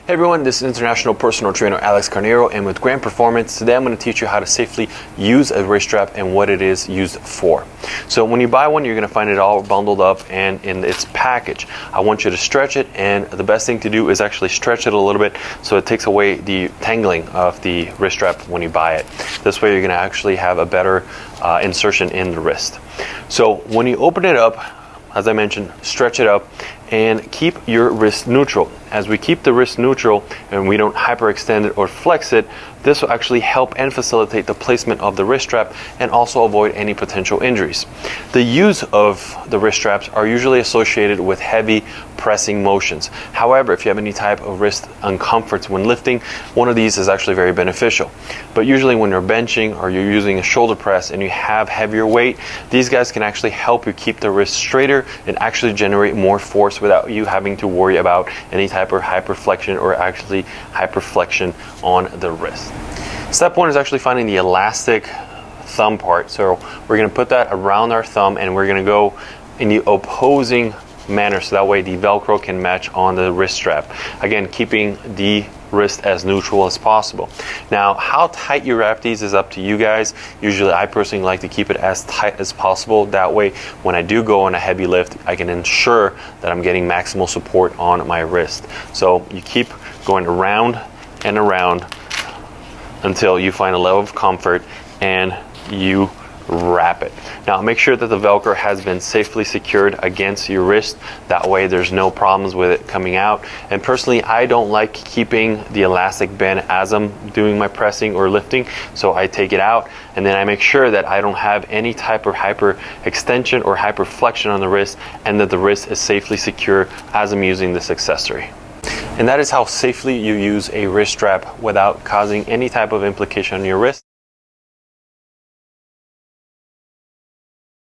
Hey everyone, this is International Personal Trainer Alex Carneiro, and with Grand Performance, today I'm going to teach you how to safely use a wrist strap and what it is used for. So when you buy one, you're going to find it all bundled up and in its package. I want you to stretch it, and the best thing to do is actually stretch it a little bit so it takes away the tangling of the wrist strap when you buy it. This way you're going to actually have a better insertion in the wrist. So when you open it up, as I mentioned, stretch it up and keep your wrist neutral. As we keep the wrist neutral and we don't hyperextend it or flex it, this will actually help and facilitate the placement of the wrist strap and also avoid any potential injuries. The use of the wrist straps are usually associated with heavy pressing motions. However, if you have any type of wrist uncomforts when lifting, one of these is actually very beneficial. But usually when you're benching or you're using a shoulder press and you have heavier weight, these guys can actually help you keep the wrist straighter and actually generate more force without you having to worry about any type of hyperflexion or actually hyperflexion on the wrist. Step one is actually finding the elastic thumb part. So we're going to put that around our thumb and we're going to go in the opposing manner so that way the Velcro can match on the wrist strap. Again, keeping the wrist as neutral as possible. Now, how tight you wrap these is up to you guys. Usually I personally like to keep it as tight as possible. That way when I do go on a heavy lift, I can ensure that I'm getting maximal support on my wrist. So you keep going around and around until you find a level of comfort and you wrap it. Now make sure that the Velcro has been safely secured against your wrist. That way there's no problems with it coming out. And personally, I don't like keeping the elastic band as I'm doing my pressing or lifting, so I take it out and then I make sure that I don't have any type of hyper extension or hyperflexion on the wrist, and that the wrist is safely secure as I'm using this accessory. And that is how safely you use a wrist strap without causing any type of implication on your wrist.